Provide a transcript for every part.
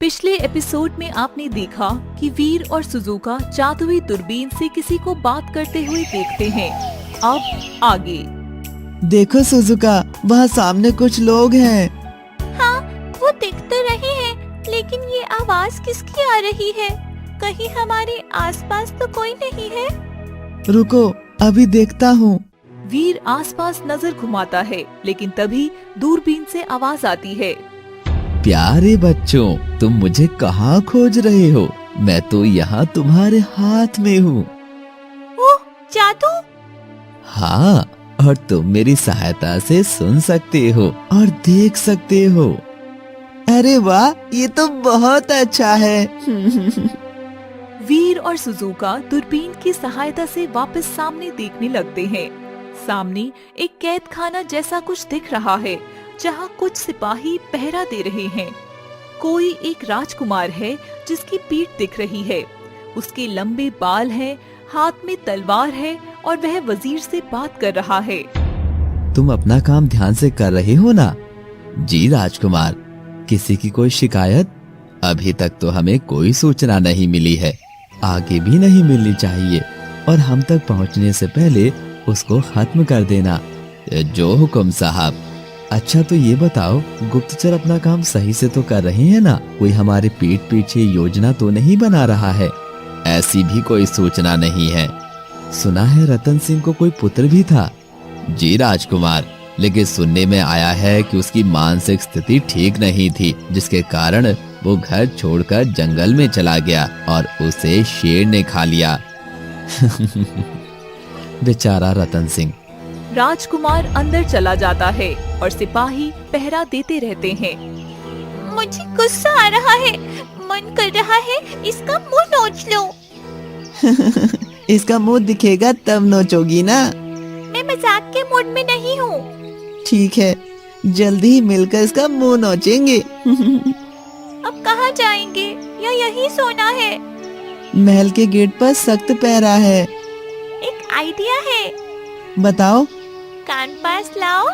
पिछले एपिसोड में आपने देखा कि वीर और सुजुका जादुई दूरबीन से किसी को बात करते हुए देखते हैं। अब आगे। देखो सुजुका, वहाँ सामने कुछ लोग हैं। हाँ, वो दिख तो रहे हैं, लेकिन ये आवाज किसकी आ रही है? कहीं हमारे आसपास तो कोई नहीं है। रुको, अभी देखता हूँ। वीर आसपास नजर घुमाता है, लेकिन तभी दूरबीन से आवाज आती है। प्यारे बच्चों, तुम मुझे कहाँ खोज रहे हो? मैं तो यहाँ तुम्हारे हाथ में हूँ। ओह, जादू! हाँ, और तुम मेरी सहायता से सुन सकते हो और देख सकते हो। अरे वाह, ये तो बहुत अच्छा है। वीर और सुजुका दूरबीन की सहायता से वापस सामने देखने लगते हैं। सामने एक कैद खाना जैसा कुछ दिख रहा है, जहाँ कुछ सिपाही पहरा दे रहे हैं। कोई एक राजकुमार है जिसकी पीठ दिख रही है। उसके लंबे बाल हैं, हाथ में तलवार है और वह वजीर से बात कर रहा है। तुम अपना काम ध्यान से कर रहे हो ना? जी राजकुमार, किसी की कोई शिकायत? अभी तक तो हमें कोई सूचना नहीं मिली है, आगे भी नहीं मिलनी चाहिए, और हम तक पहुंचने से पहले उसको खत्म कर देना। जो हुक्म साहब। अच्छा, तो ये बताओ, गुप्तचर अपना काम सही से तो कर रहे हैं ना? कोई हमारे पीठ पीछे योजना तो नहीं बना रहा है? ऐसी भी कोई सूचना नहीं है। सुना है रतन सिंह को कोई पुत्र भी था। जी राजकुमार, लेकिन सुनने में आया है कि उसकी मानसिक स्थिति ठीक नहीं थी, जिसके कारण वो घर छोड़कर जंगल में चला गया और उसे शेर ने खा लिया। बेचारा रतन सिंह। राजकुमार अंदर चला जाता है और सिपाही पहरा देते रहते हैं। मुझे गुस्सा आ रहा है, मन कर रहा है इसका मुंह नोच लो। इसका मुंह दिखेगा तब नोचोगी ना? मैं मजाक के मूड में नहीं हूँ। ठीक है, जल्दी ही मिलकर इसका मुंह नोचेंगे। अब कहाँ जाएंगे या यही सोना है? महल के गेट पर सख्त पहरा है। एक आइडिया है। बताओ। कान पास लाओ।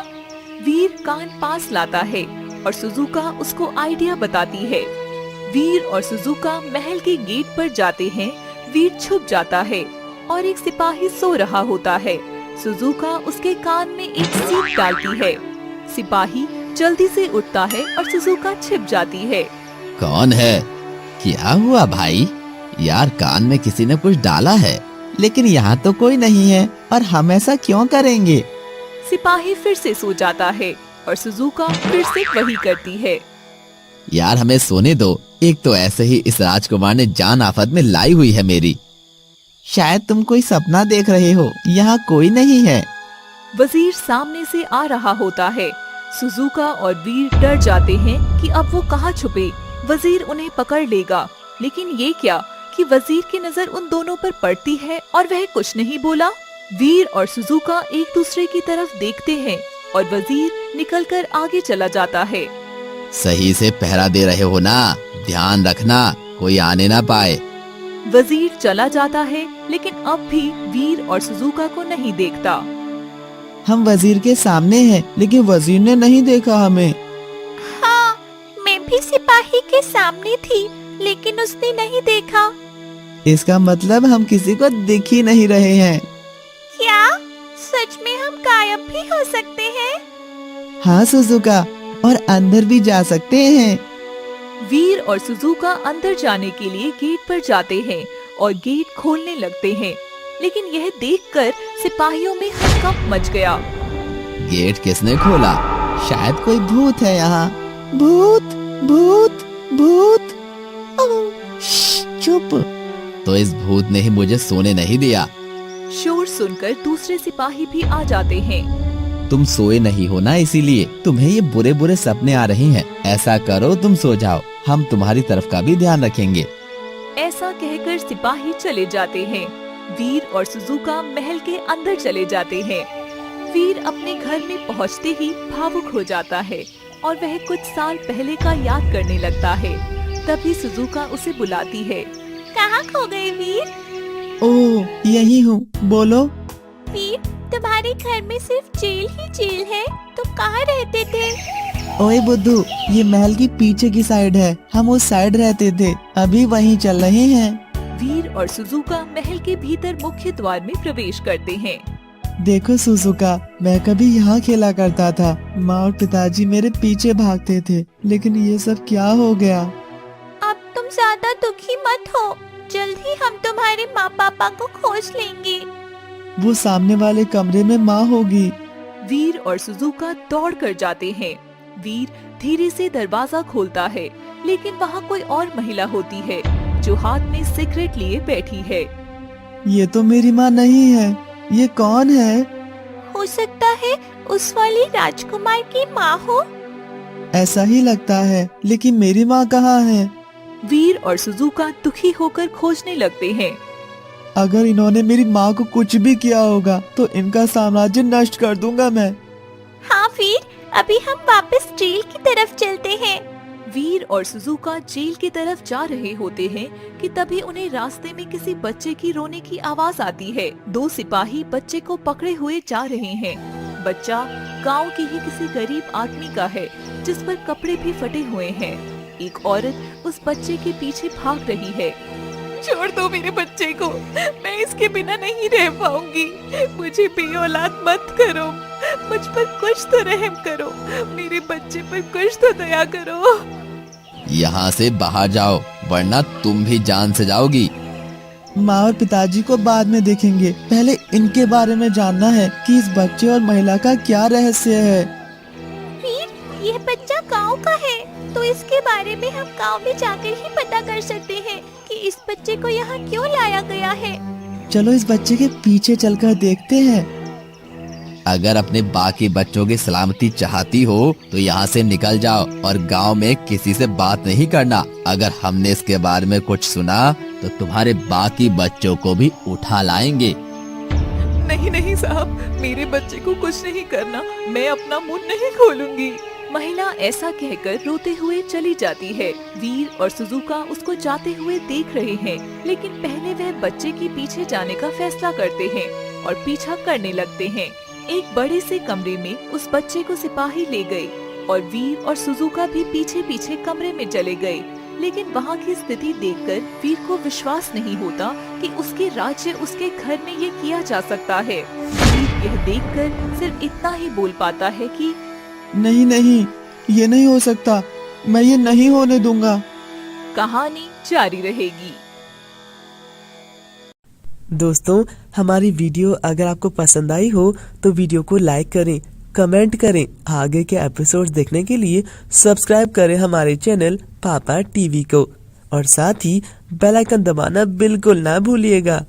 वीर कान पास लाता है और सुजुका उसको आइडिया बताती है। वीर और सुजुका महल के गेट पर जाते हैं। वीर छुप जाता है और एक सिपाही सो रहा होता है। सुजुका उसके कान में एक सीख डालती है। सिपाही जल्दी से उठता है और सुजुका छिप जाती है। कौन है? क्या हुआ भाई? यार, कान में किसी ने कुछ डाला है, लेकिन यहाँ तो कोई नहीं है, और हम ऐसा क्यों करेंगे? सिपाही फिर से सो जाता है और सुजुका फिर से वही करती है। यार, हमें सोने दो। एक तो ऐसे ही इस राजकुमार ने जान आफत में लाई हुई है मेरी। शायद तुम कोई सपना देख रहे हो, यहाँ कोई नहीं है। वजीर सामने से आ रहा होता है। सुजुका और वीर डर जाते हैं कि अब वो कहाँ छुपे। वजीर उन्हें पकड़ लेगा, लेकिन ये क्या कि वजीर की नजर उन दोनों पर पड़ती है और वह कुछ नहीं बोला। वीर और सुजुका एक दूसरे की तरफ देखते हैं और वजीर निकलकर आगे चला जाता है। सही से पहरा दे रहे हो ना? ध्यान रखना, कोई आने ना पाए। वजीर चला जाता है, लेकिन अब भी वीर और सुजुका को नहीं देखता। हम वजीर के सामने हैं, लेकिन वजीर ने नहीं देखा हमें। हाँ, मैं भी सिपाही के सामने थी, लेकिन उसने नहीं देखा। इसका मतलब हम किसी को दिख ही नहीं रहे हैं। क्या सच में हम गायब भी हो सकते हैं? हाँ सुजुका, और अंदर भी जा सकते हैं। वीर और सुजुका अंदर जाने के लिए गेट पर जाते हैं और गेट खोलने लगते हैं, लेकिन यह देखकर सिपाहियों में हड़कंप मच गया। गेट किसने खोला? शायद कोई भूत है यहाँ। भूत, भूत, भूत। चुप। तो इस भूत ने ही मुझे सोने नहीं दिया। शोर सुनकर दूसरे सिपाही भी आ जाते हैं। तुम सोए नहीं हो ना, इसीलिए तुम्हें ये बुरे बुरे सपने आ रहे हैं। ऐसा करो, तुम सो जाओ, हम तुम्हारी तरफ का भी ध्यान रखेंगे। ऐसा कहकर सिपाही चले जाते हैं। वीर और सुजुका महल के अंदर चले जाते हैं। वीर अपने घर में पहुंचते ही भावुक हो जाता है और वह कुछ साल पहले का याद करने लगता है। तभी सुजुका उसे बुलाती है। कहाँ खो गए वीर? ओह, यही हूँ, बोलो। वीर, तुम्हारे घर में सिर्फ जेल ही जेल है, तुम कहाँ रहते थे? ओए बुद्धू, ये महल की पीछे की साइड है, हम उस साइड रहते थे, अभी वहीं चल रहे हैं। वीर और सुजुका महल के भीतर मुख्य द्वार में प्रवेश करते हैं। देखो सुजुका, मैं कभी यहाँ खेला करता था, माँ और पिताजी मेरे पीछे भागते थे, लेकिन ये सब क्या हो गया? अब तुम ज्यादा दुखी मत हो, जल्द ही हम तुम्हारे माँ पापा को खोज लेंगे। वो सामने वाले कमरे में माँ होगी। वीर और सुजुका दौड़ कर जाते हैं। वीर धीरे से दरवाजा खोलता है, लेकिन वहाँ कोई और महिला होती है जो हाथ में सिगरेट लिए बैठी है। ये तो मेरी माँ नहीं है, ये कौन है? हो सकता है उस वाली राजकुमार की माँ हो। ऐसा ही लगता है, लेकिन मेरी माँ कहाँ है? वीर और सुजुका दुखी होकर खोजने लगते हैं। अगर इन्होंने मेरी माँ को कुछ भी किया होगा तो इनका साम्राज्य नष्ट कर दूंगा मैं। हाँ वीर, अभी हम वापस जेल की तरफ चलते हैं। वीर और सुजुका जेल की तरफ जा रहे होते हैं कि तभी उन्हें रास्ते में किसी बच्चे की रोने की आवाज आती है। 2 सिपाही बच्चे को पकड़े हुए जा रहे हैं। बच्चा गांव के ही किसी गरीब आदमी का है, जिस पर कपड़े भी फटे हुए हैं। एक औरत उस बच्चे के पीछे भाग रही है। छोड़ दो मेरे बच्चे को, मैं इसके बिना नहीं रह पाऊंगी। मुझे बेऔलाद मत करो, मुझ पर कुछ तो रहम करो, मेरे बच्चे पर कुछ तो दया करो। यहाँ से बाहर जाओ, वरना तुम भी जान से जाओगी। माँ और पिताजी को बाद में देखेंगे, पहले इनके बारे में जानना है कि इस बच्चे और महिला का क्या रहस्य है। वीर, यह बच्चा गांव का है, तो इसके बारे में हम गांव में जाकर ही पता कर सकते हैं कि इस बच्चे को यहाँ क्यों लाया गया है। चलो इस बच्चे के पीछे चलकर देखते हैं। अगर अपने बाकी बच्चों की सलामती चाहती हो तो यहाँ से निकल जाओ और गांव में किसी से बात नहीं करना। अगर हमने इसके बारे में कुछ सुना तो तुम्हारे बाकी बच्चों को भी उठा लाएंगे। नहीं नहीं साहब, मेरे बच्चे को कुछ नहीं करना, मैं अपना मुंह नहीं खोलूंगी। महिला ऐसा कहकर रोते हुए चली जाती है। वीर और सुजुका उसको जाते हुए देख रहे हैं, लेकिन पहले वह बच्चे के पीछे जाने का फैसला करते हैं और पीछा करने लगते हैं। एक बड़े से कमरे में उस बच्चे को सिपाही ले गए और वीर और सुजुका भी पीछे पीछे कमरे में चले गए। लेकिन वहाँ की स्थिति देखकर वीर को विश्वास नहीं होता कि उसके राज्य, उसके घर में ये किया जा सकता है। वीर यह देखकर सिर्फ इतना ही बोल पाता है कि नहीं नहीं, ये नहीं हो सकता, मैं ये नहीं होने दूंगा। कहानी जारी रहेगी। दोस्तों, हमारी वीडियो अगर आपको पसंद आई हो तो वीडियो को लाइक करें, कमेंट करें। आगे के एपिसोड्स देखने के लिए सब्सक्राइब करें हमारे चैनल पापा टीवी को और साथ ही बेल आइकन दबाना बिल्कुल ना भूलिएगा।